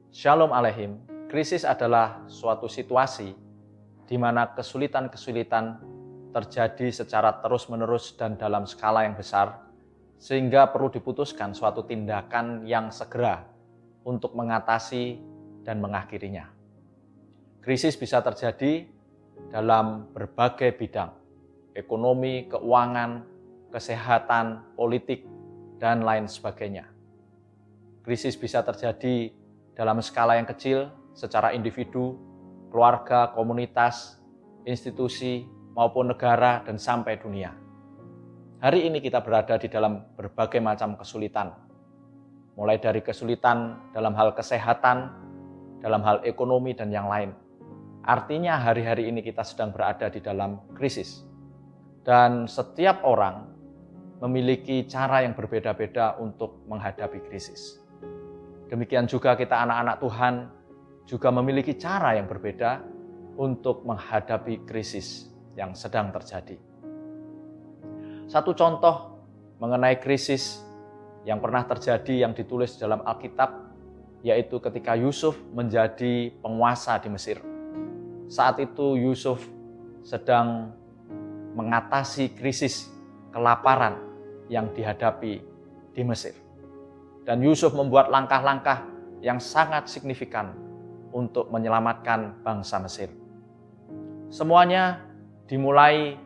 Shalom Aleihim, krisis adalah suatu situasi di mana kesulitan-kesulitan terjadi secara terus-menerus dan dalam skala yang besar, sehingga perlu diputuskan suatu tindakan yang segera untuk mengatasi dan mengakhirinya. Krisis bisa terjadi dalam berbagai bidang, ekonomi, keuangan, kesehatan, politik, dan lain sebagainya. Krisis bisa terjadi dalam skala yang kecil, secara individu, keluarga, komunitas, institusi, maupun negara, dan sampai dunia. Hari ini kita berada di dalam berbagai macam kesulitan, mulai dari kesulitan dalam hal kesehatan, dalam hal ekonomi, dan yang lain. Artinya hari-hari ini kita sedang berada di dalam krisis. Dan setiap orang memiliki cara yang berbeda-beda untuk menghadapi krisis. Demikian juga kita anak-anak Tuhan juga memiliki cara yang berbeda untuk menghadapi krisis yang sedang terjadi. Satu contoh mengenai krisis yang pernah terjadi yang ditulis dalam Alkitab, yaitu ketika Yusuf menjadi penguasa di Mesir. Saat itu Yusuf sedang mengatasi krisis kelaparan yang dihadapi di Mesir. Dan Yusuf membuat langkah-langkah yang sangat signifikan untuk menyelamatkan bangsa Mesir. Semuanya dimulai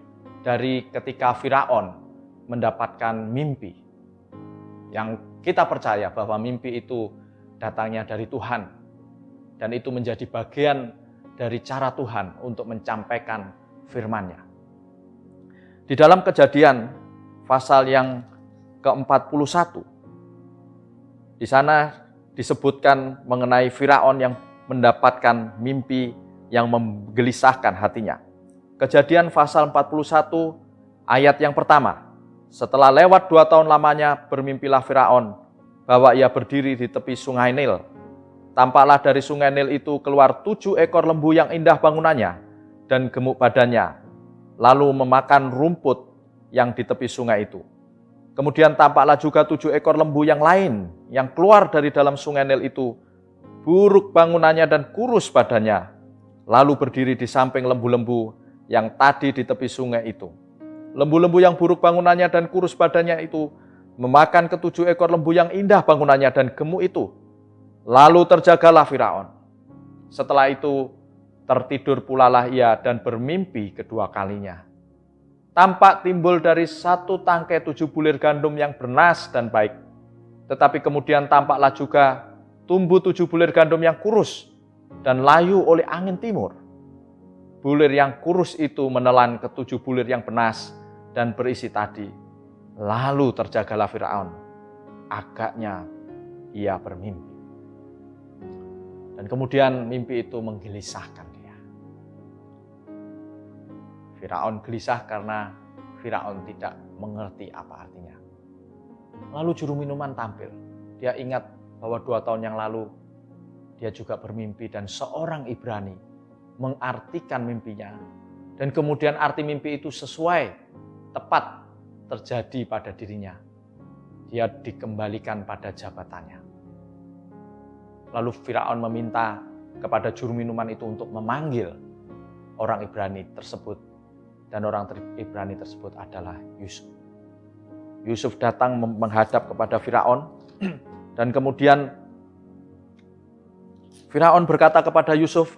dari ketika Firaun mendapatkan mimpi. Yang kita percaya bahwa mimpi itu datangnya dari Tuhan. Dan itu menjadi bagian dari cara Tuhan untuk menyampaikan firman-Nya. Di dalam Kejadian pasal yang ke-41, di sana disebutkan mengenai Firaun yang mendapatkan mimpi yang menggelisahkan hatinya. Kejadian pasal 41 ayat yang pertama. Setelah lewat 2 tahun lamanya bermimpilah Firaun bahwa ia berdiri di tepi sungai Nil. Tampaklah dari sungai Nil itu keluar 7 ekor lembu yang indah bangunannya dan gemuk badannya, lalu memakan rumput yang di tepi sungai itu. Kemudian tampaklah juga 7 ekor lembu yang lain yang keluar dari dalam sungai Nil itu, buruk bangunannya dan kurus badannya, lalu berdiri di samping lembu-lembu yang tadi di tepi sungai itu. Lembu-lembu yang buruk bangunannya dan kurus badannya itu memakan ke-7 ekor lembu yang indah bangunannya dan gemuk itu. Lalu terjagalah Firaun. Setelah itu tertidur pulalah ia dan bermimpi kedua kalinya. Tampak timbul dari satu tangkai 7 bulir gandum yang bernas dan baik. Tetapi kemudian tampaklah juga tumbuh 7 bulir gandum yang kurus dan layu oleh angin timur. Bulir yang kurus itu menelan ke-7 bulir yang bernas dan berisi tadi. Lalu terjagalah Firaun. Agaknya ia bermimpi. Dan kemudian mimpi itu menggelisahkan dia. Firaun gelisah karena Firaun tidak mengerti apa artinya. Lalu juru minuman tampil. Dia ingat bahwa 2 tahun yang lalu dia juga bermimpi dan seorang Ibrani mengartikan mimpinya. Dan kemudian arti mimpi itu sesuai, tepat terjadi pada dirinya. Dia dikembalikan pada jabatannya. Lalu Firaun meminta kepada juru minuman itu untuk memanggil orang Ibrani tersebut. Dan orang Ibrani tersebut adalah Yusuf. Yusuf datang menghadap kepada Firaun. Dan kemudian Firaun berkata kepada Yusuf,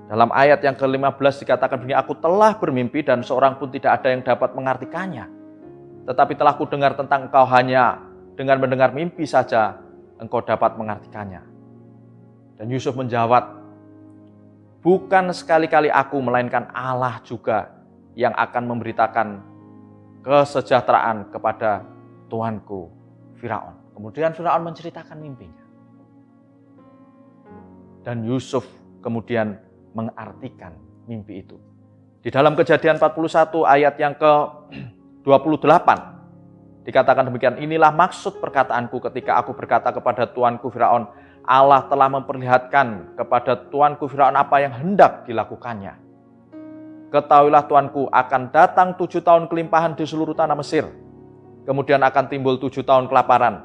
dalam ayat yang ke-15 dikatakan begini, aku telah bermimpi dan seorang pun tidak ada yang dapat mengartikannya. Tetapi telah kudengar tentang engkau hanya dengan mendengar mimpi saja engkau dapat mengartikannya. Dan Yusuf menjawab, bukan sekali-kali aku melainkan Allah juga yang akan memberitakan kesejahteraan kepada tuanku Firaun. Kemudian Firaun menceritakan mimpinya. Dan Yusuf kemudian mengartikan mimpi itu. Di dalam Kejadian 41 ayat yang ke-28 dikatakan demikian, inilah maksud perkataanku ketika aku berkata kepada tuanku Firaun, Allah telah memperlihatkan kepada tuanku Firaun apa yang hendak dilakukannya. Ketahuilah tuanku, akan datang 7 tahun kelimpahan di seluruh tanah Mesir. Kemudian akan timbul 7 tahun kelaparan.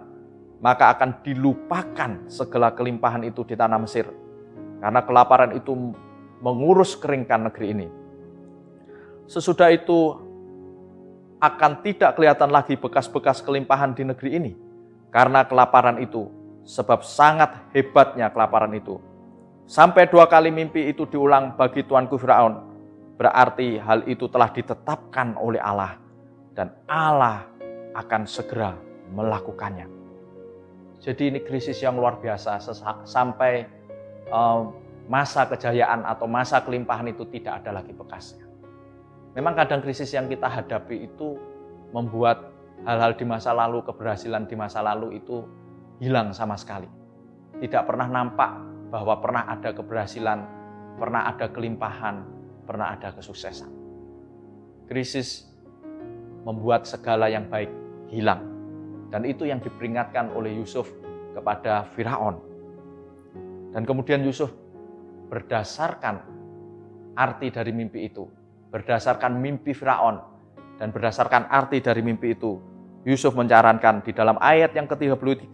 maka akan dilupakan segala kelimpahan itu di tanah Mesir. Karena kelaparan itu mengurus keringkan negeri ini. Sesudah itu akan tidak kelihatan lagi bekas-bekas kelimpahan di negeri ini. Karena kelaparan itu, sebab sangat hebatnya kelaparan itu. Sampai 2 kali mimpi itu diulang bagi tuanku Firaun. Berarti hal itu telah ditetapkan oleh Allah. Dan Allah akan segera melakukannya. Jadi ini krisis yang luar biasa sampai masa kejayaan atau masa kelimpahan itu tidak ada lagi bekasnya. Memang kadang krisis yang kita hadapi itu membuat hal-hal di masa lalu, keberhasilan di masa lalu itu hilang sama sekali. Tidak pernah nampak bahwa pernah ada keberhasilan, pernah ada kelimpahan, pernah ada kesuksesan. Krisis membuat segala yang baik hilang. Dan itu yang diperingatkan oleh Yusuf kepada Firaun. Dan kemudian Yusuf berdasarkan arti dari mimpi itu, berdasarkan mimpi Firaun, dan berdasarkan arti dari mimpi itu, Yusuf menyarankan di dalam ayat yang ke-33,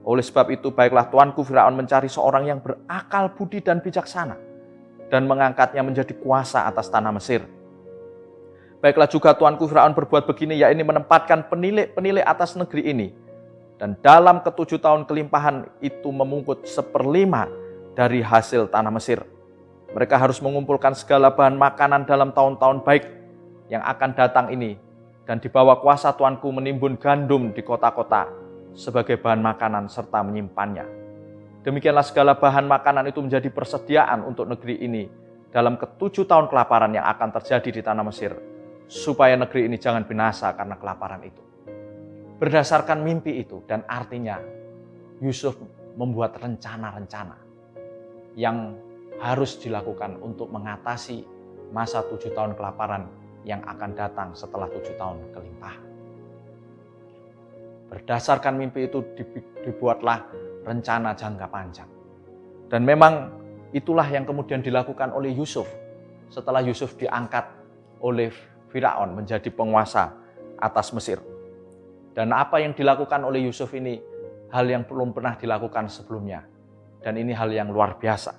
oleh sebab itu baiklah tuanku Firaun mencari seorang yang berakal budi dan bijaksana, dan mengangkatnya menjadi kuasa atas tanah Mesir. Baiklah juga tuanku Firaun berbuat begini, yaitu menempatkan penilik-penilik atas negeri ini. Dan dalam ke-7 tahun kelimpahan itu memungkut 1/5 dari hasil tanah Mesir. Mereka harus mengumpulkan segala bahan makanan dalam tahun-tahun baik yang akan datang ini. Dan di bawah kuasa tuanku menimbun gandum di kota-kota sebagai bahan makanan serta menyimpannya. Demikianlah segala bahan makanan itu menjadi persediaan untuk negeri ini dalam ke-7 tahun kelaparan yang akan terjadi di tanah Mesir, supaya negeri ini jangan binasa karena kelaparan itu. Berdasarkan mimpi itu dan artinya, Yusuf membuat rencana-rencana yang harus dilakukan untuk mengatasi masa 7 tahun kelaparan yang akan datang setelah 7 tahun kelimpahan. Berdasarkan mimpi itu dibuatlah rencana jangka panjang. Dan memang itulah yang kemudian dilakukan oleh Yusuf setelah Yusuf diangkat oleh Firaun menjadi penguasa atas Mesir. Dan apa yang dilakukan oleh Yusuf ini hal yang belum pernah dilakukan sebelumnya. Dan ini hal yang luar biasa.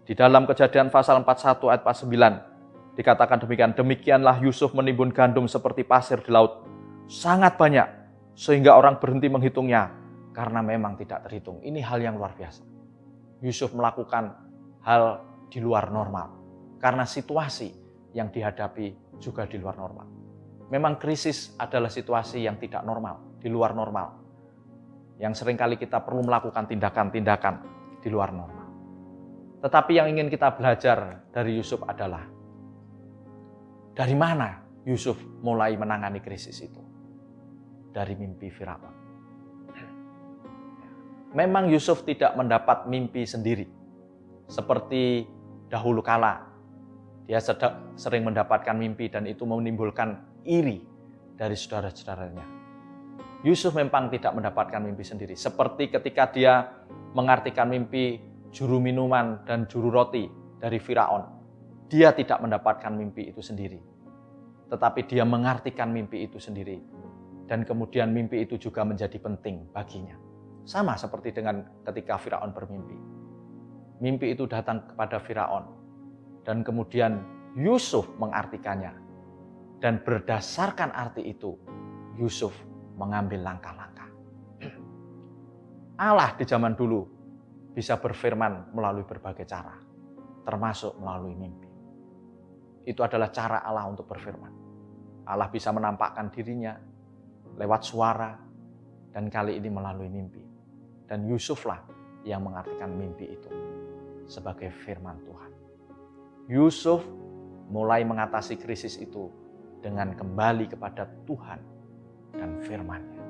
Di dalam Kejadian pasal 41 ayat 9 dikatakan demikian, demikianlah Yusuf menimbun gandum seperti pasir di laut, sangat banyak sehingga orang berhenti menghitungnya karena memang tidak terhitung. Ini hal yang luar biasa. Yusuf melakukan hal di luar normal karena situasi yang dihadapi juga di luar normal. Memang krisis adalah situasi yang tidak normal, di luar normal. Yang seringkali kita perlu melakukan tindakan-tindakan di luar normal. Tetapi yang ingin kita belajar dari Yusuf adalah, dari mana Yusuf mulai menangani krisis itu? Dari mimpi Firaun. Memang Yusuf tidak mendapat mimpi sendiri. Seperti dahulu kala, dia sering mendapatkan mimpi dan itu menimbulkan iri dari saudara-saudaranya. Yusuf memang tidak mendapatkan mimpi sendiri. Seperti ketika dia mengartikan mimpi juru minuman dan juru roti dari Firaun. Dia tidak mendapatkan mimpi itu sendiri. Tetapi dia mengartikan mimpi itu sendiri. Dan kemudian mimpi itu juga menjadi penting baginya. Sama seperti dengan ketika Firaun bermimpi. Mimpi itu datang kepada Firaun. Dan kemudian Yusuf mengartikannya. Dan berdasarkan arti itu, Yusuf mengambil langkah-langkah. Allah di zaman dulu bisa berfirman melalui berbagai cara, termasuk melalui mimpi. Itu adalah cara Allah untuk berfirman. Allah bisa menampakkan dirinya lewat suara, dan kali ini melalui mimpi. Dan Yusuflah yang mengartikan mimpi itu sebagai firman Tuhan. Yusuf mulai mengatasi krisis itu dengan kembali kepada Tuhan dan firman-Nya.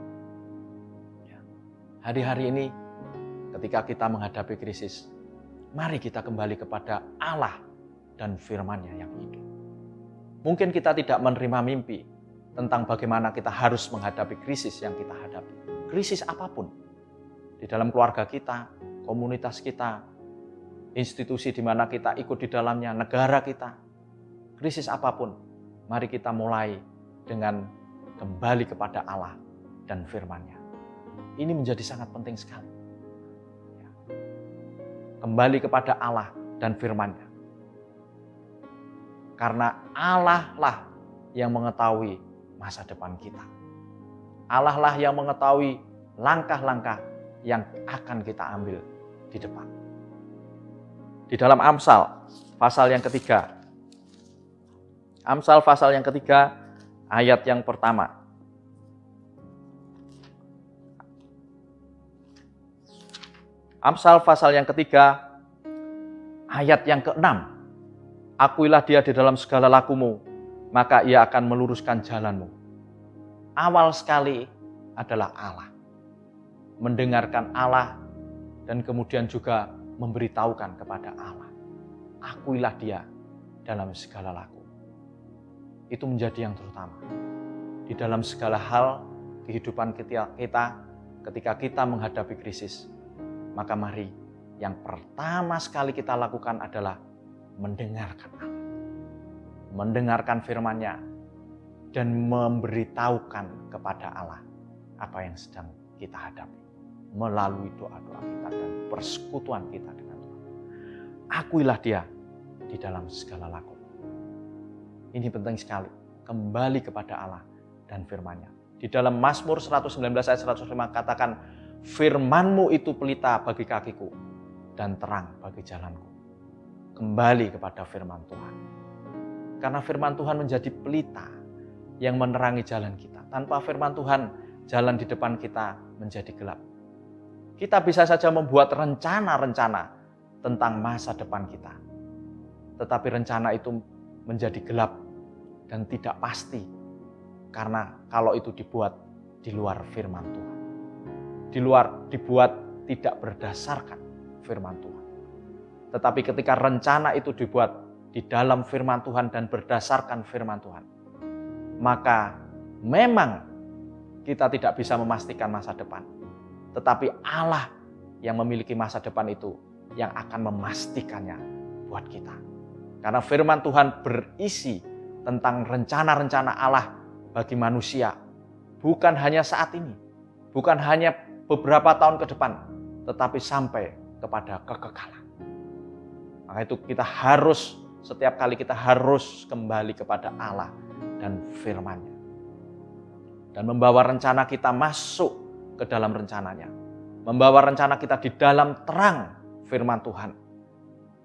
Hari-hari ini ketika kita menghadapi krisis, mari kita kembali kepada Allah dan firman-Nya yang hidup. Mungkin kita tidak menerima mimpi tentang bagaimana kita harus menghadapi krisis yang kita hadapi. Krisis apapun. Di dalam keluarga kita, komunitas kita, institusi di mana kita ikut di dalamnya, negara kita. Krisis apapun, mari kita mulai dengan kembali kepada Allah dan firman-Nya. Ini menjadi sangat penting sekali. Ya. Kembali kepada Allah dan firman-Nya. Karena Allah lah yang mengetahui masa depan kita. Allah lah yang mengetahui langkah-langkah yang akan kita ambil di depan. Di dalam Amsal pasal yang ketiga. Amsal pasal yang ketiga ayat yang pertama. Amsal pasal yang ketiga ayat yang ke-6. Akuilah dia di dalam segala lakumu, maka ia akan meluruskan jalanmu. Awal sekali adalah Allah. Mendengarkan Allah dan kemudian juga memberitahukan kepada Allah. Akuilah dia dalam segala laku. Itu menjadi yang terutama. Di dalam segala hal kehidupan kita ketika kita menghadapi krisis, maka mari yang pertama sekali kita lakukan adalah mendengarkan Allah. Mendengarkan firman-Nya dan memberitahukan kepada Allah apa yang sedang kita hadapi melalui doa-doa kita dan persekutuan kita dengan Tuhan. Akuilah dia di dalam segala laku. Ini penting sekali, kembali kepada Allah dan firman-Nya. Di dalam Mazmur 119 ayat 105 katakan, firman-Mu itu pelita bagi kakiku dan terang bagi jalanku. Kembali kepada firman Tuhan. Karena firman Tuhan menjadi pelita yang menerangi jalan kita. Tanpa firman Tuhan, jalan di depan kita menjadi gelap. Kita bisa saja membuat rencana-rencana tentang masa depan kita. Tetapi rencana itu menjadi gelap dan tidak pasti. Karena kalau itu dibuat di luar firman Tuhan. Dibuat tidak berdasarkan firman Tuhan. Tetapi ketika rencana itu dibuat di dalam firman Tuhan dan berdasarkan firman Tuhan, maka memang kita tidak bisa memastikan masa depan. Tetapi Allah yang memiliki masa depan itu yang akan memastikannya buat kita. Karena firman Tuhan berisi tentang rencana-rencana Allah bagi manusia. Bukan hanya saat ini, bukan hanya beberapa tahun ke depan, tetapi sampai kepada kekekalan. Maka itu kita harus, setiap kali kita harus kembali kepada Allah dan firman-Nya. Dan membawa rencana kita masuk ke dalam rencananya. Membawa rencana kita di dalam terang firman Tuhan.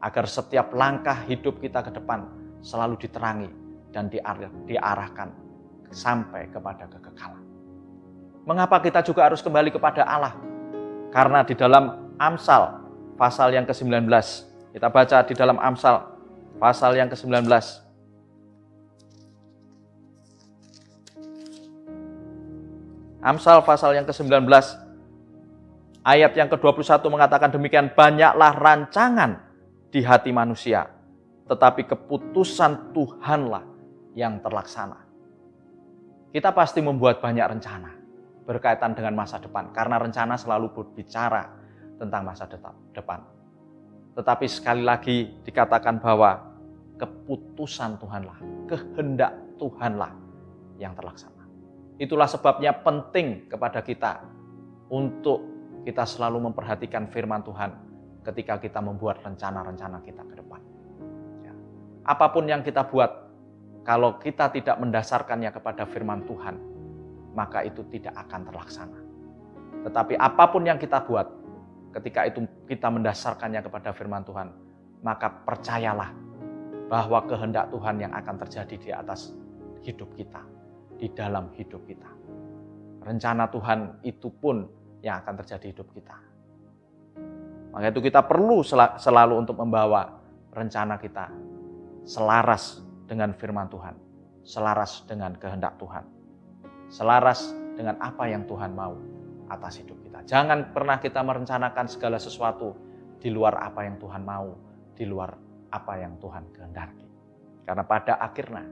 Agar setiap langkah hidup kita ke depan selalu diterangi dan diarahkan sampai kepada kekekalan. Mengapa kita juga harus kembali kepada Allah? Karena di dalam Amsal pasal yang ke-19, kita baca di dalam Amsal pasal yang ke-19. Amsal pasal yang ke-19 ayat yang ke-21 mengatakan demikian, banyaklah rancangan di hati manusia, tetapi keputusan Tuhanlah yang terlaksana. Kita pasti membuat banyak rencana berkaitan dengan masa depan, karena rencana selalu berbicara tentang masa depan. Tetapi sekali lagi dikatakan bahwa keputusan Tuhanlah, kehendak Tuhanlah yang terlaksana. Itulah sebabnya penting kepada kita untuk kita selalu memperhatikan firman Tuhan ketika kita membuat rencana-rencana kita ke depan. Ya. Apapun yang kita buat, kalau kita tidak mendasarkannya kepada firman Tuhan, maka itu tidak akan terlaksana. Tetapi apapun yang kita buat, ketika itu kita mendasarkannya kepada firman Tuhan, maka percayalah bahwa kehendak Tuhan yang akan terjadi di atas hidup kita, di dalam hidup kita. Rencana Tuhan itu pun yang akan terjadi hidup kita. Maka itu kita perlu selalu untuk membawa rencana kita selaras dengan firman Tuhan, selaras dengan kehendak Tuhan, selaras dengan apa yang Tuhan mau atas hidup kita. Jangan pernah kita merencanakan segala sesuatu di luar apa yang Tuhan mau, di luar apa yang Tuhan kehendaki. Karena pada akhirnya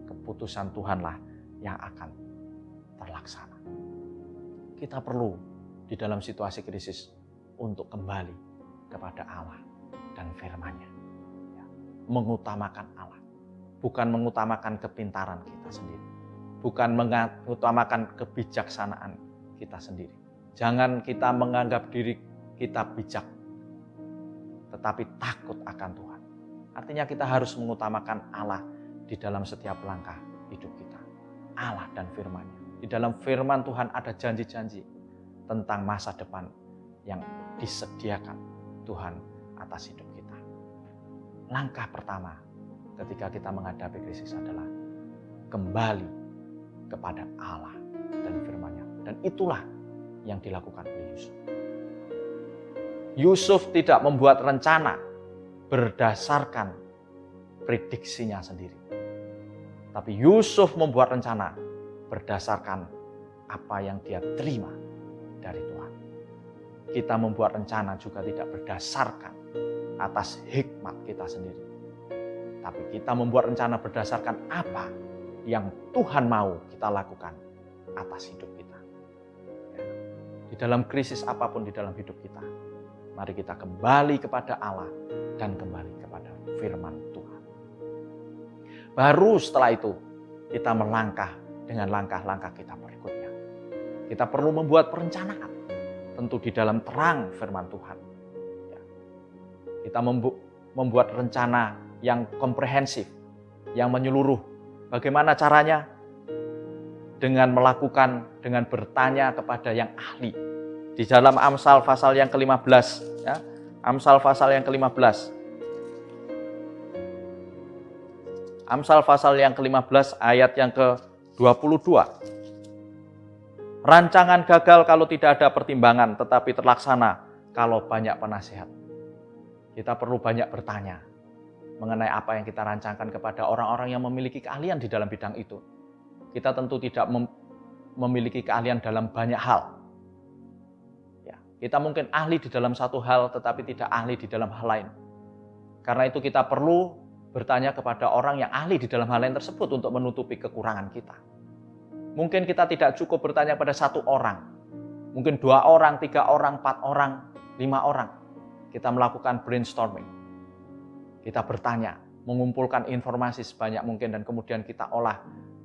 keputusan Tuhanlah yang akan terlaksana. Kita perlu di dalam situasi krisis untuk kembali kepada Allah dan firman-Nya. Ya, mengutamakan Allah, bukan mengutamakan kepintaran kita sendiri, bukan mengutamakan kebijaksanaan kita sendiri, Jangan kita menganggap diri kita bijak, tetapi takut akan Tuhan. Artinya kita harus mengutamakan Allah di dalam setiap langkah hidup kita. Allah dan firman-Nya. Di dalam firman Tuhan ada janji-janji tentang masa depan yang disediakan Tuhan atas hidup kita. Langkah pertama ketika kita menghadapi krisis adalah kembali kepada Allah dan firman-Nya. Dan itulah yang dilakukan oleh Yusuf. Yusuf tidak membuat rencana berdasarkan prediksinya sendiri. Tapi Yusuf membuat rencana berdasarkan apa yang dia terima dari Tuhan. Kita membuat rencana juga tidak berdasarkan atas hikmat kita sendiri. Tapi kita membuat rencana berdasarkan apa yang Tuhan mau kita lakukan atas hidup kita. Di dalam krisis apapun di dalam hidup kita, mari kita kembali kepada Allah dan kembali kepada firman Tuhan. Baru setelah itu kita melangkah dengan langkah-langkah kita berikutnya. Kita perlu membuat perencanaan, tentu di dalam terang firman Tuhan. Kita membuat rencana yang komprehensif, yang menyeluruh. Bagaimana caranya? Dengan bertanya kepada yang ahli. Di dalam Amsal pasal yang ke-15, ya. Amsal pasal yang ke-15. Amsal pasal yang ke-15 ayat yang ke-22. Rancangan gagal kalau tidak ada pertimbangan, tetapi terlaksana kalau banyak penasihat. Kita perlu banyak bertanya mengenai apa yang kita rancangkan kepada orang-orang yang memiliki keahlian di dalam bidang itu. Kita tentu tidak memiliki keahlian dalam banyak hal. Ya, kita mungkin ahli di dalam satu hal, tetapi tidak ahli di dalam hal lain. Karena itu kita perlu bertanya kepada orang yang ahli di dalam hal lain tersebut untuk menutupi kekurangan kita. Mungkin kita tidak cukup bertanya pada satu orang. Mungkin 2 orang, 3 orang, 4 orang, 5 orang. Kita melakukan brainstorming. Kita bertanya, mengumpulkan informasi sebanyak mungkin dan kemudian kita olah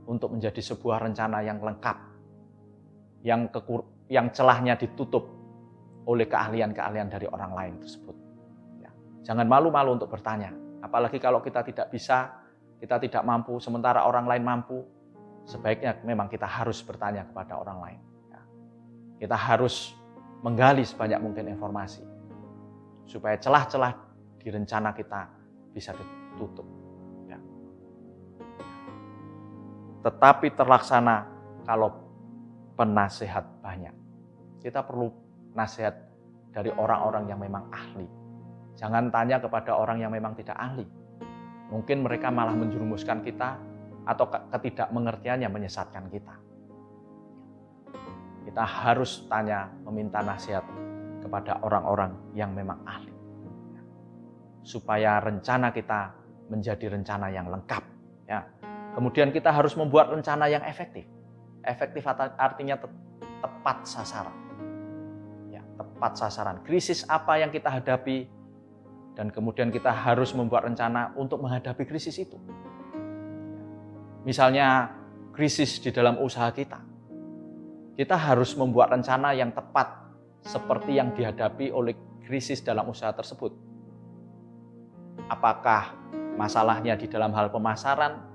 untuk menjadi sebuah rencana yang lengkap, yang celahnya ditutup oleh keahlian-keahlian dari orang lain tersebut. Ya. Jangan malu-malu untuk bertanya, apalagi kalau kita tidak bisa, kita tidak mampu, sementara orang lain mampu, sebaiknya memang kita harus bertanya kepada orang lain. Ya. Kita harus menggali sebanyak mungkin informasi, supaya celah-celah di rencana kita bisa ditutup. Tetapi terlaksana kalau penasehat banyak. Kita perlu nasihat dari orang-orang yang memang ahli. Jangan tanya kepada orang yang memang tidak ahli. Mungkin mereka malah menjerumuskan kita atau ketidakmengertiannya menyesatkan kita. Kita harus tanya, meminta nasihat kepada orang-orang yang memang ahli. Supaya rencana kita menjadi rencana yang lengkap. Ya. Kemudian kita harus membuat rencana yang efektif. Efektif artinya tepat sasaran. Ya, tepat sasaran. Krisis apa yang kita hadapi, dan kemudian kita harus membuat rencana untuk menghadapi krisis itu. Misalnya krisis di dalam usaha kita. Kita harus membuat rencana yang tepat seperti yang dihadapi oleh krisis dalam usaha tersebut. Apakah masalahnya di dalam hal pemasaran,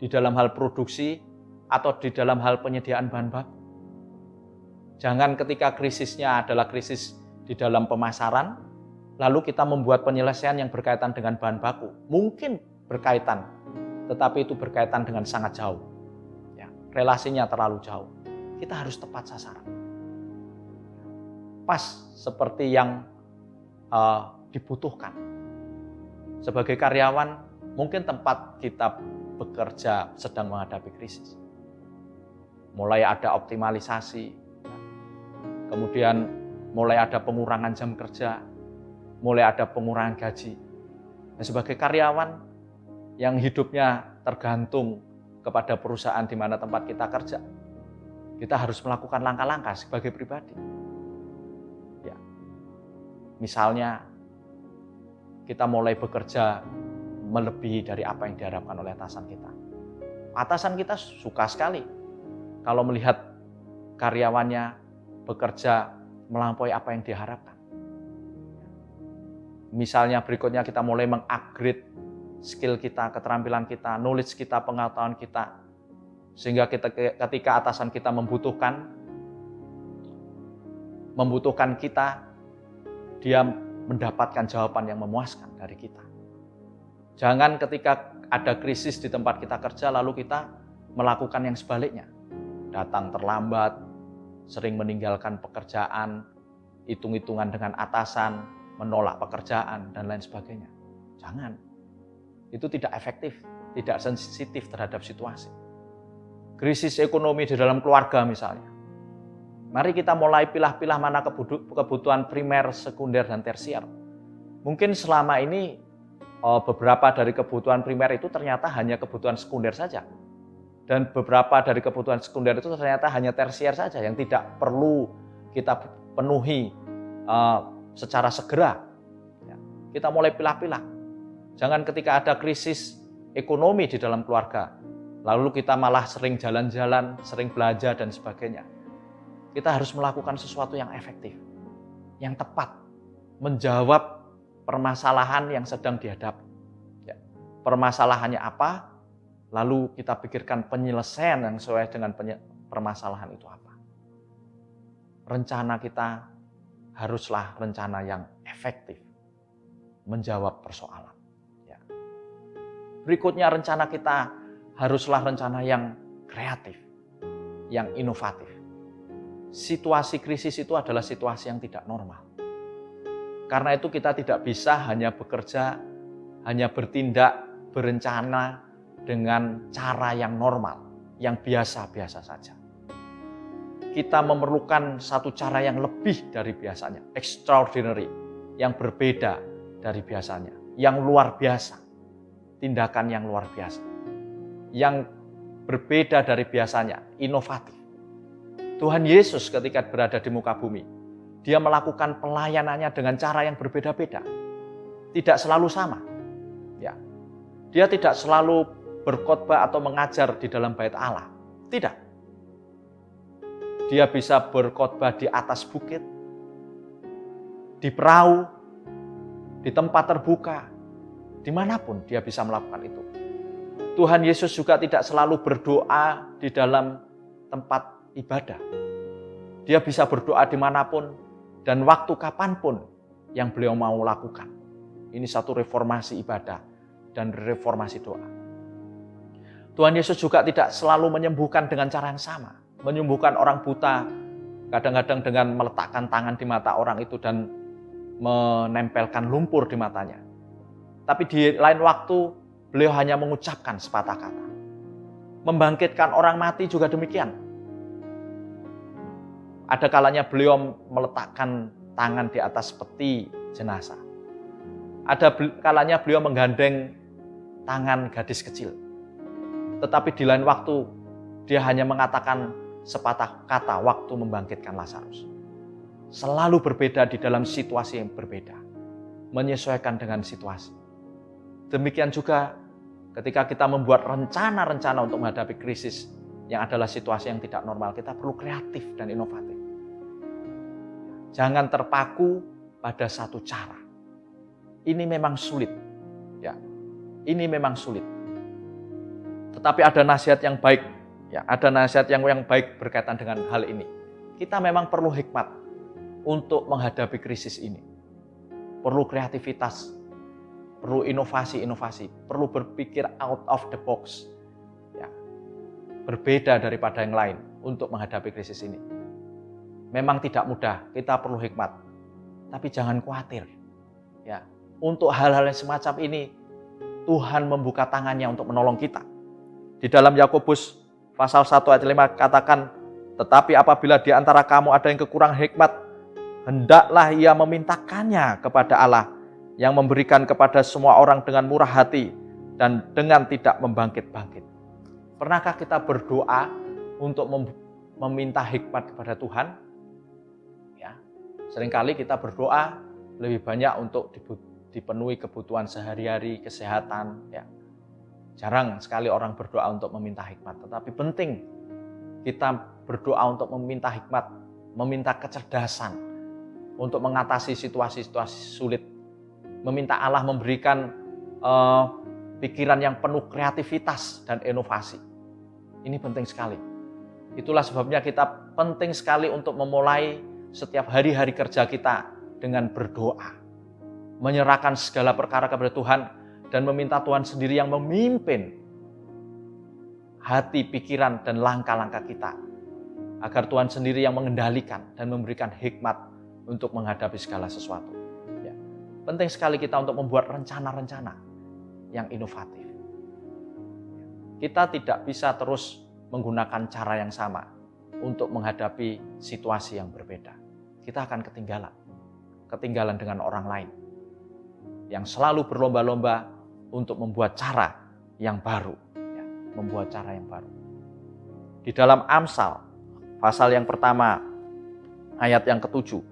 di dalam hal produksi, atau di dalam hal penyediaan bahan baku. Jangan ketika krisisnya adalah krisis di dalam pemasaran, lalu kita membuat penyelesaian yang berkaitan dengan bahan baku. Mungkin berkaitan, tetapi itu berkaitan dengan sangat jauh. Ya, relasinya terlalu jauh. Kita harus tepat sasaran. Pas seperti yang dibutuhkan. Sebagai karyawan, mungkin tempat kita bekerja sedang menghadapi krisis. Mulai ada optimalisasi, kemudian mulai ada pengurangan jam kerja, mulai ada pengurangan gaji. Dan sebagai karyawan yang hidupnya tergantung kepada perusahaan di mana tempat kita kerja, kita harus melakukan langkah-langkah sebagai pribadi. Ya. Misalnya kita mulai bekerja melebihi dari apa yang diharapkan oleh atasan kita. Atasan kita suka sekali kalau melihat karyawannya bekerja melampaui apa yang diharapkan. Misalnya berikutnya kita mulai mengupgrade skill kita, keterampilan kita, knowledge kita, pengetahuan kita. Sehingga ketika atasan kita membutuhkan kita, dia mendapatkan jawaban yang memuaskan dari kita. Jangan ketika ada krisis di tempat kita kerja lalu kita melakukan yang sebaliknya. Datang terlambat, sering meninggalkan pekerjaan, hitung-hitungan dengan atasan, menolak pekerjaan, dan lain sebagainya. Jangan. Itu tidak efektif, tidak sensitif terhadap situasi. Krisis ekonomi di dalam keluarga misalnya. Mari kita mulai pilah-pilah mana kebutuhan primer, sekunder, dan tersier. Mungkin selama ini beberapa dari kebutuhan primer itu ternyata hanya kebutuhan sekunder saja. Dan beberapa dari kebutuhan sekunder itu ternyata hanya tersier saja yang tidak perlu kita penuhi secara segera. Kita mulai pilah-pilah. Jangan ketika ada krisis ekonomi di dalam keluarga, lalu kita malah sering jalan-jalan, sering belanja dan sebagainya. Kita harus melakukan sesuatu yang efektif, yang tepat, menjawab permasalahan yang sedang dihadapi. Permasalahannya apa? Lalu kita pikirkan penyelesaian yang sesuai dengan permasalahan itu apa. Rencana kita haruslah rencana yang efektif, menjawab persoalan. Berikutnya rencana kita haruslah rencana yang kreatif, yang inovatif. Situasi krisis itu adalah situasi yang tidak normal. Karena itu kita tidak bisa hanya bekerja, hanya bertindak, berencana dengan cara yang normal, yang biasa-biasa saja. Kita memerlukan satu cara yang lebih dari biasanya, extraordinary, yang berbeda dari biasanya, yang luar biasa, tindakan yang luar biasa, yang berbeda dari biasanya, inovatif. Tuhan Yesus ketika berada di muka bumi, dia melakukan pelayanannya dengan cara yang berbeda-beda, tidak selalu sama. Dia tidak selalu berkhotbah atau mengajar di dalam bait Allah. Tidak. Dia bisa berkhotbah di atas bukit, di perahu, di tempat terbuka, dimanapun dia bisa melakukan itu. Tuhan Yesus juga tidak selalu berdoa di dalam tempat ibadah. Dia bisa berdoa dimanapun dan waktu kapanpun yang beliau mau lakukan. Ini satu reformasi ibadah dan reformasi doa. Tuhan Yesus juga tidak selalu menyembuhkan dengan cara yang sama. Menyembuhkan orang buta, kadang-kadang dengan meletakkan tangan di mata orang itu dan menempelkan lumpur di matanya. Tapi di lain waktu, beliau hanya mengucapkan sepatah kata. Membangkitkan orang mati juga demikian. Ada kalanya beliau meletakkan tangan di atas peti jenazah. Ada kalanya beliau menggandeng tangan gadis kecil. Tetapi di lain waktu, dia hanya mengatakan sepatah kata waktu membangkitkan Lazarus. Selalu berbeda di dalam situasi yang berbeda. Menyesuaikan dengan situasi. Demikian juga ketika kita membuat rencana-rencana untuk menghadapi krisis yang adalah situasi yang tidak normal, kita perlu kreatif dan inovatif. Jangan terpaku pada satu cara. Ini memang sulit. Ini memang sulit. Tetapi ada nasihat yang baik. Ada nasihat yang baik berkaitan dengan hal ini. Kita memang perlu hikmat untuk menghadapi krisis ini. Perlu kreativitas, perlu inovasi-inovasi, perlu berpikir out of the box. Berbeda daripada yang lain untuk menghadapi krisis ini. Memang tidak mudah, kita perlu hikmat. Tapi jangan khawatir. Untuk hal-hal yang semacam ini, Tuhan membuka tangannya untuk menolong kita. Di dalam Yakobus pasal 1 ayat 5 katakan, tetapi apabila di antara kamu ada yang kekurangan hikmat, hendaklah ia memintakannya kepada Allah yang memberikan kepada semua orang dengan murah hati dan dengan tidak membangkit-bangkit. Pernahkah kita berdoa untuk meminta hikmat kepada Tuhan? Seringkali kita berdoa lebih banyak untuk dipenuhi kebutuhan sehari-hari, kesehatan. Jarang sekali orang berdoa untuk meminta hikmat. Tetapi penting kita berdoa untuk meminta hikmat meminta kecerdasan untuk mengatasi situasi-situasi sulit, meminta Allah memberikan pikiran yang penuh kreativitas dan inovasi. Ini penting sekali. Itulah sebabnya kita penting sekali untuk memulai setiap hari-hari kerja kita dengan berdoa, menyerahkan segala perkara kepada Tuhan, dan meminta Tuhan sendiri yang memimpin hati, pikiran, dan langkah-langkah kita, agar Tuhan sendiri yang mengendalikan dan memberikan hikmat untuk menghadapi segala sesuatu. Ya. Penting sekali kita untuk membuat rencana-rencana yang inovatif. Kita tidak bisa terus menggunakan cara yang sama untuk menghadapi situasi yang berbeda. Kita akan ketinggalan dengan orang lain yang selalu berlomba-lomba untuk membuat cara yang baru. Ya, membuat cara yang baru. Di dalam Amsal, pasal yang pertama, ayat yang ke-7.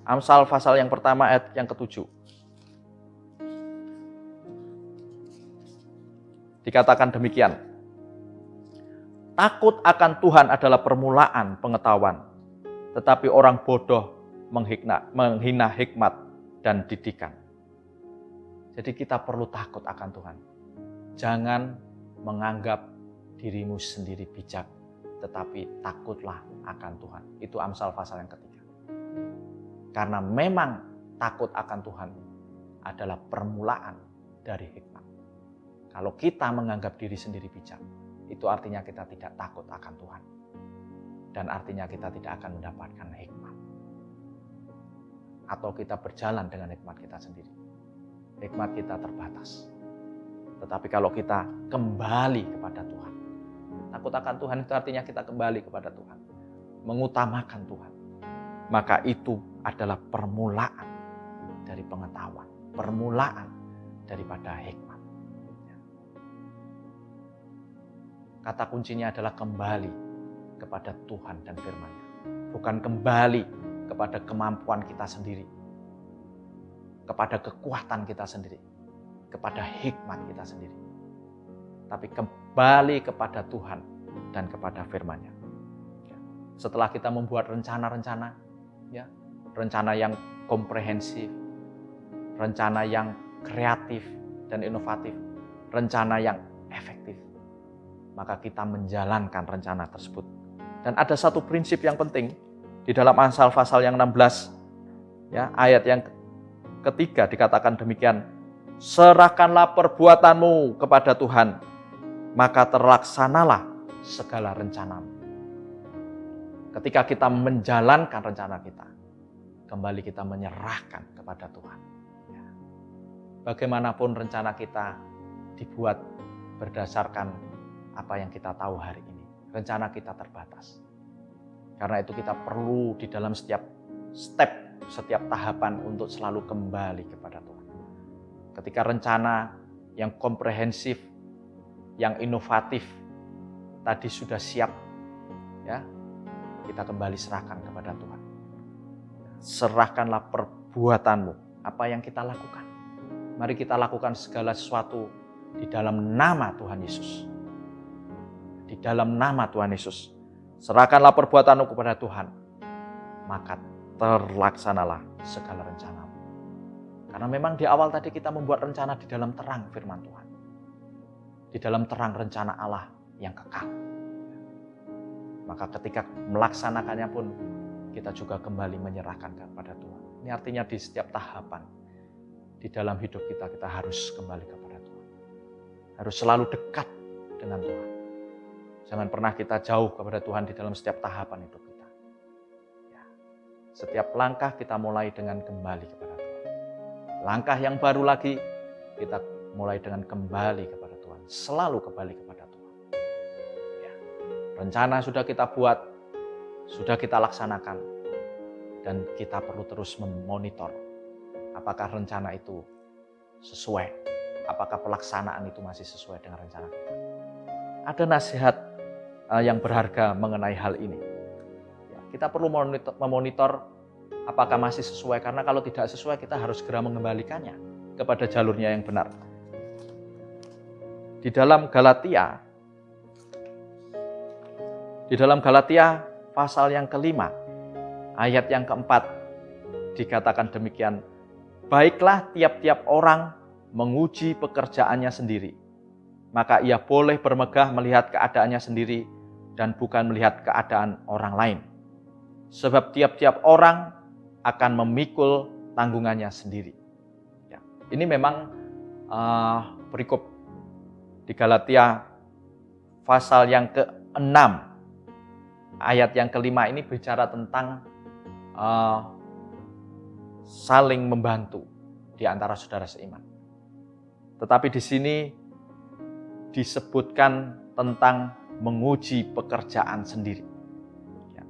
Amsal pasal yang pertama, ayat yang ke-7. Dikatakan demikian. Takut akan Tuhan adalah permulaan pengetahuan, tetapi orang bodoh menghina hikmat dan didikan. Jadi kita perlu takut akan Tuhan. Jangan menganggap dirimu sendiri bijak, tetapi takutlah akan Tuhan. Itu Amsal pasal yang ketiga. Karena memang takut akan Tuhan adalah permulaan dari hikmat. Kalau kita menganggap diri sendiri bijak, itu artinya kita tidak takut akan Tuhan. Dan artinya kita tidak akan mendapatkan hikmat. Atau kita berjalan dengan hikmat kita sendiri. Hikmat kita terbatas. Tetapi kalau kita kembali kepada Tuhan. Takut akan Tuhan itu artinya kita kembali kepada Tuhan. Mengutamakan Tuhan. Maka itu adalah permulaan dari pengetahuan. Permulaan daripada hikmat. Kata kuncinya adalah kembali kepada Tuhan dan firman-Nya. Bukan kembali kepada kemampuan kita sendiri. Kepada kekuatan kita sendiri. Kepada hikmat kita sendiri. Tapi kembali kepada Tuhan dan kepada firman-Nya. Setelah kita membuat rencana-rencana, ya, rencana yang komprehensif, rencana yang kreatif dan inovatif, rencana yang efektif, maka kita menjalankan rencana tersebut. Dan ada satu prinsip yang penting di dalam Amsal pasal yang 16, ya, ayat yang ketiga dikatakan demikian. Serahkanlah perbuatanmu kepada Tuhan, maka terlaksanalah segala rencanamu. Ketika kita menjalankan rencana kita, kembali kita menyerahkan kepada Tuhan. Ya. Bagaimanapun rencana kita dibuat berdasarkan apa yang kita tahu hari ini. Rencana kita terbatas. Karena itu kita perlu di dalam setiap step, setiap tahapan untuk selalu kembali kepada Tuhan. Ketika rencana yang komprehensif, yang inovatif tadi sudah siap, ya, kita kembali serahkan kepada Tuhan. Serahkanlah perbuatanmu, apa yang kita lakukan. Mari kita lakukan segala sesuatu di dalam nama Tuhan Yesus. Di dalam nama Tuhan Yesus. Serahkanlah perbuatanmu kepada Tuhan. Maka terlaksanalah segala rencanamu. Karena memang di awal tadi kita membuat rencana di dalam terang firman Tuhan. Di dalam terang rencana Allah yang kekal. Maka ketika melaksanakannya pun kita juga kembali menyerahkan kepada Tuhan. Ini artinya di setiap tahapan di dalam hidup kita, kita harus kembali kepada Tuhan. Harus selalu dekat dengan Tuhan. Jangan pernah kita jauh kepada Tuhan di dalam setiap tahapan hidup kita. Ya. Setiap langkah kita mulai dengan kembali kepada Tuhan. Langkah yang baru lagi, kita mulai dengan kembali kepada Tuhan. Selalu kembali kepada Tuhan. Ya. Rencana sudah kita buat, sudah kita laksanakan. Dan kita perlu terus memonitor. Apakah rencana itu sesuai? Apakah pelaksanaan itu masih sesuai dengan rencana kita? Ada nasihat yang berharga mengenai hal ini. Ya, kita perlu memonitor apakah masih sesuai, karena kalau tidak sesuai kita harus segera mengembalikannya kepada jalurnya yang benar. Di dalam Galatia pasal yang kelima, Ayat yang keempat dikatakan demikian, baiklah tiap-tiap orang menguji pekerjaannya sendiri, maka ia boleh bermegah melihat keadaannya sendiri dan bukan melihat keadaan orang lain. Sebab tiap-tiap orang akan memikul tanggungannya sendiri. Ya, ini memang perikop di Galatia pasal yang ke-6, ayat yang ke-5 ini bicara tentang saling membantu di antara saudara seiman. Tetapi di sini disebutkan tentang menguji pekerjaan sendiri. Ya,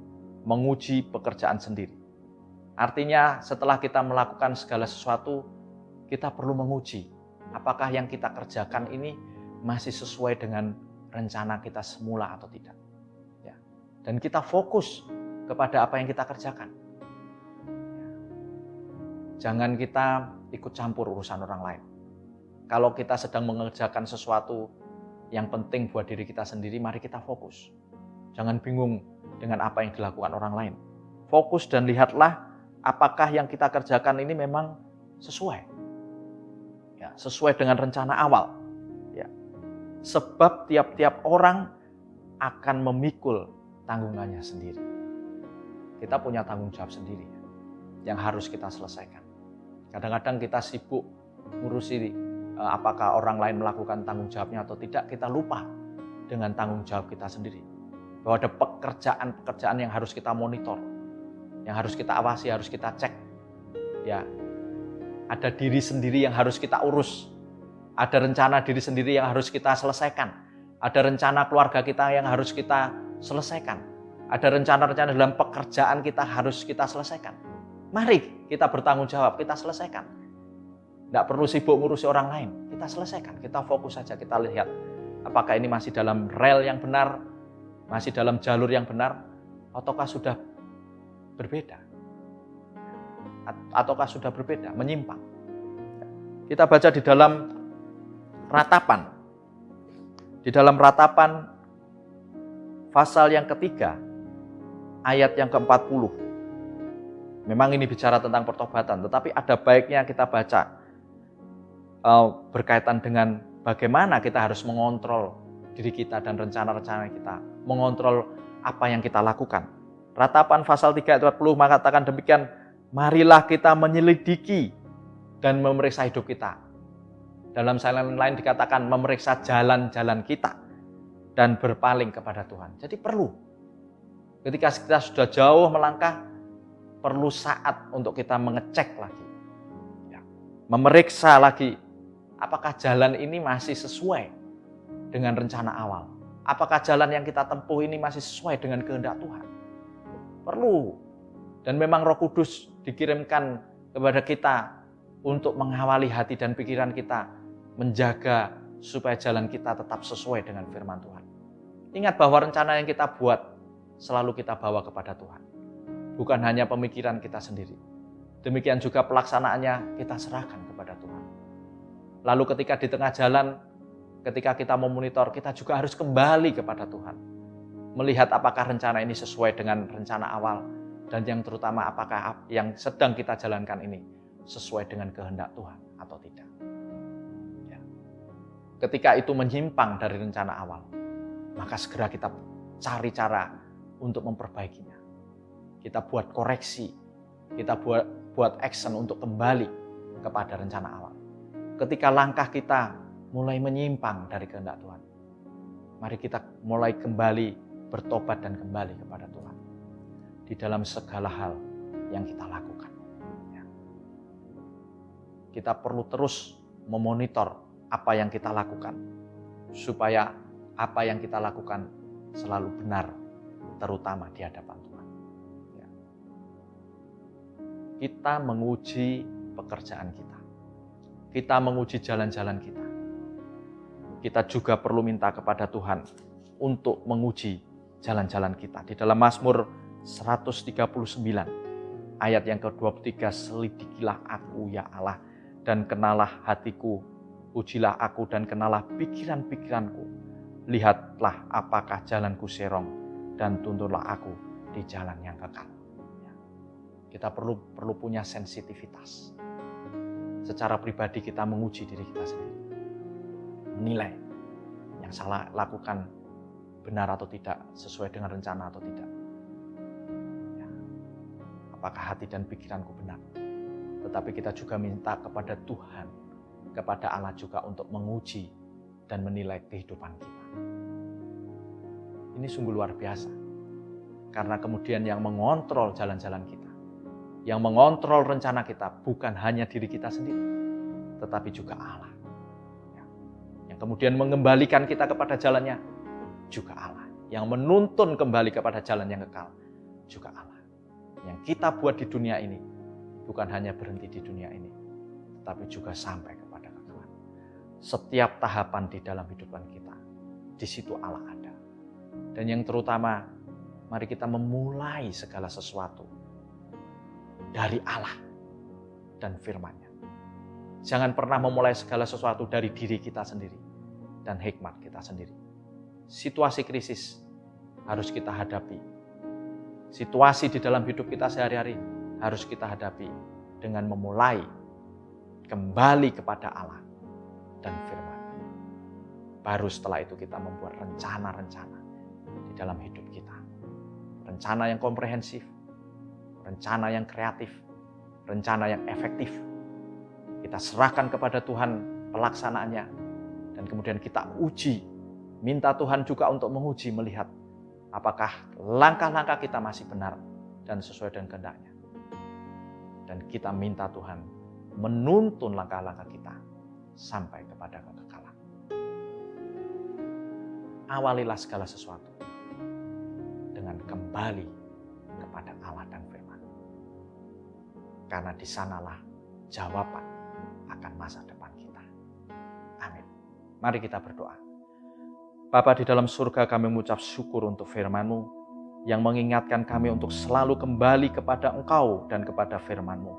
menguji pekerjaan sendiri. Artinya setelah kita melakukan segala sesuatu, kita perlu menguji apakah yang kita kerjakan ini masih sesuai dengan rencana kita semula atau tidak. Ya. Dan kita fokus kepada apa yang kita kerjakan. Ya. Jangan kita ikut campur urusan orang lain. Kalau kita sedang mengerjakan sesuatu yang penting buat diri kita sendiri, mari kita fokus. Jangan bingung dengan apa yang dilakukan orang lain. Fokus dan lihatlah apakah yang kita kerjakan ini memang sesuai. Ya, sesuai dengan rencana awal. Ya. Sebab tiap-tiap orang akan memikul tanggungannya sendiri. Kita punya tanggung jawab sendiri yang harus kita selesaikan. Kadang-kadang kita sibuk ngurusi apakah orang lain melakukan tanggung jawabnya atau tidak, kita lupa dengan tanggung jawab kita sendiri. Bahwa ada pekerjaan-pekerjaan yang harus kita monitor, yang harus kita awasi, harus kita cek. Ya, ada diri sendiri yang harus kita urus. Ada rencana diri sendiri yang harus kita selesaikan. Ada rencana keluarga kita yang harus kita selesaikan. Ada rencana-rencana dalam pekerjaan kita harus kita selesaikan. Mari kita bertanggung jawab, kita selesaikan. Tidak perlu sibuk ngurusi orang lain, kita selesaikan. Kita fokus saja, kita lihat apakah ini masih dalam rel yang benar, masih dalam jalur yang benar, ataukah sudah berbeda. Ataukah sudah berbeda, menyimpang. Kita baca di dalam Ratapan. Di dalam Ratapan pasal yang ketiga, ayat yang ke-40. Memang ini bicara tentang pertobatan, tetapi ada baiknya kita baca berkaitan dengan bagaimana kita harus mengontrol diri kita dan rencana-rencana kita, mengontrol apa yang kita lakukan. Ratapan pasal 3 ayat 40 mengatakan demikian, marilah kita menyelidiki dan memeriksa hidup kita. Dalam salam lain dikatakan memeriksa jalan-jalan kita dan berpaling kepada Tuhan. Jadi perlu. Ketika kita sudah jauh melangkah, perlu saat untuk kita mengecek lagi. Ya, memeriksa lagi, apakah jalan ini masih sesuai dengan rencana awal? Apakah jalan yang kita tempuh ini masih sesuai dengan kehendak Tuhan? Perlu. Dan memang Roh Kudus dikirimkan kepada kita untuk mengawali hati dan pikiran kita, menjaga supaya jalan kita tetap sesuai dengan firman Tuhan. Ingat bahwa rencana yang kita buat selalu kita bawa kepada Tuhan. Bukan hanya pemikiran kita sendiri. Demikian juga pelaksanaannya kita serahkan kepada Tuhan. Lalu ketika di tengah jalan, ketika kita memonitor, kita juga harus kembali kepada Tuhan. Melihat apakah rencana ini sesuai dengan rencana awal, dan yang terutama apakah yang sedang kita jalankan ini sesuai dengan kehendak Tuhan atau tidak. Ya. Ketika itu menyimpang dari rencana awal, maka segera kita cari cara untuk memperbaikinya. Kita buat koreksi, kita buat action untuk kembali kepada rencana awal. Ketika langkah kita mulai menyimpang dari kehendak Tuhan, mari kita mulai kembali bertobat dan kembali kepada Tuhan di dalam segala hal yang kita lakukan. Ya. Kita perlu terus memonitor apa yang kita lakukan, supaya apa yang kita lakukan selalu benar, terutama di hadapan Tuhan. Ya. Kita menguji pekerjaan kita. Kita menguji jalan-jalan kita. Kita juga perlu minta kepada Tuhan untuk menguji jalan-jalan kita. Di dalam Mazmur 139 ayat yang ke-23, selidikilah aku ya Allah dan kenalah hatiku, ujilah aku dan kenalah pikiran-pikiranku. Lihatlah apakah jalanku serong dan tuntunlah aku di jalan yang kekal. Kita perlu punya sensitivitas. Secara pribadi kita menguji diri kita sendiri. Menilai yang salah lakukan benar atau tidak, sesuai dengan rencana atau tidak. Ya. Apakah hati dan pikiranku benar? Tetapi kita juga minta kepada Tuhan, kepada Allah juga untuk menguji dan menilai kehidupan kita. Ini sungguh luar biasa. Karena kemudian yang mengontrol jalan-jalan kita, yang mengontrol rencana kita bukan hanya diri kita sendiri, tetapi juga Allah. Ya. Yang kemudian mengembalikan kita kepada jalannya juga Allah. Yang menuntun kembali kepada jalan yang kekal juga Allah. Yang kita buat di dunia ini bukan hanya berhenti di dunia ini, tetapi juga sampai kepada kekekalan. Setiap tahapan di dalam kehidupan kita, di situ Allah ada. Dan yang terutama, mari kita memulai segala sesuatu dari Allah dan firman-Nya. Jangan pernah memulai segala sesuatu dari diri kita sendiri dan hikmat kita sendiri. Situasi krisis harus kita hadapi. Situasi di dalam hidup kita sehari-hari harus kita hadapi dengan memulai kembali kepada Allah dan firman-Nya. Baru setelah itu kita membuat rencana-rencana di dalam hidup kita. Rencana yang komprehensif, rencana yang kreatif, rencana yang efektif. Kita serahkan kepada Tuhan pelaksanaannya dan kemudian kita uji. Minta Tuhan juga untuk menguji, melihat apakah langkah-langkah kita masih benar dan sesuai dengan kehendak-Nya. Dan kita minta Tuhan menuntun langkah-langkah kita sampai kepada kekekalan. Awalilah segala sesuatu dengan kembali kepada Allah dan firman. Karena di sanalah jawaban akan masa depan kita. Amin. Mari kita berdoa. Bapa di dalam surga, kami mengucap syukur untuk firman-Mu yang mengingatkan kami untuk selalu kembali kepada Engkau dan kepada firman-Mu.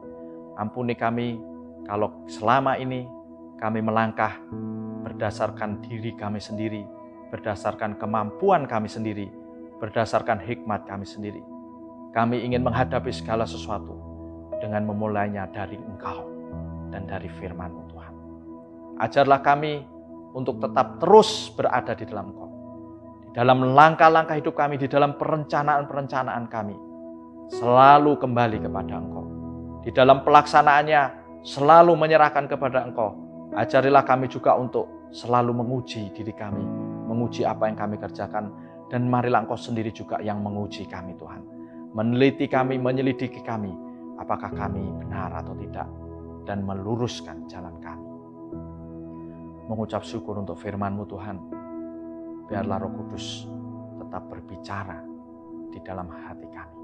Ampuni kami kalau selama ini kami melangkah berdasarkan diri kami sendiri, berdasarkan kemampuan kami sendiri, berdasarkan hikmat kami sendiri. Kami ingin menghadapi segala sesuatu dengan memulainya dari Engkau dan dari firman-Mu Tuhan. Ajarlah kami untuk tetap terus berada di dalam Engkau. Di dalam langkah-langkah hidup kami, di dalam perencanaan-perencanaan kami, selalu kembali kepada Engkau. Di dalam pelaksanaannya, selalu menyerahkan kepada Engkau. Ajarilah kami juga untuk selalu menguji diri kami, menguji apa yang kami kerjakan, dan marilah Engkau sendiri juga yang menguji kami Tuhan. Meneliti kami, menyelidiki kami, apakah kami benar atau tidak, dan meluruskan jalan kami. Mengucap syukur untuk firman-Mu Tuhan. Biarlah Roh Kudus tetap berbicara di dalam hati kami.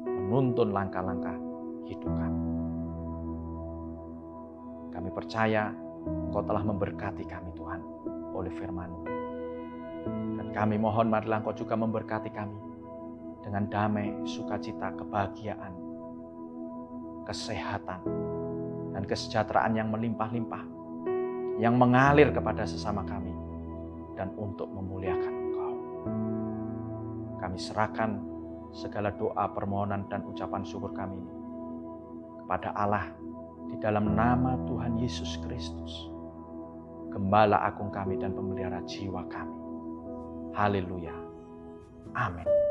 Menuntun langkah-langkah hidup kami. Kami percaya Engkau telah memberkati kami Tuhan oleh firman-Mu. Dan kami mohon marilah Engkau juga memberkati kami dengan damai, sukacita, kebahagiaan, kesehatan, dan kesejahteraan yang melimpah-limpah, yang mengalir kepada sesama kami dan untuk memuliakan Engkau. Kami serahkan segala doa, permohonan, dan ucapan syukur kami ini kepada Allah di dalam nama Tuhan Yesus Kristus, Gembala agung kami dan pemelihara jiwa kami. Haleluya. Amin.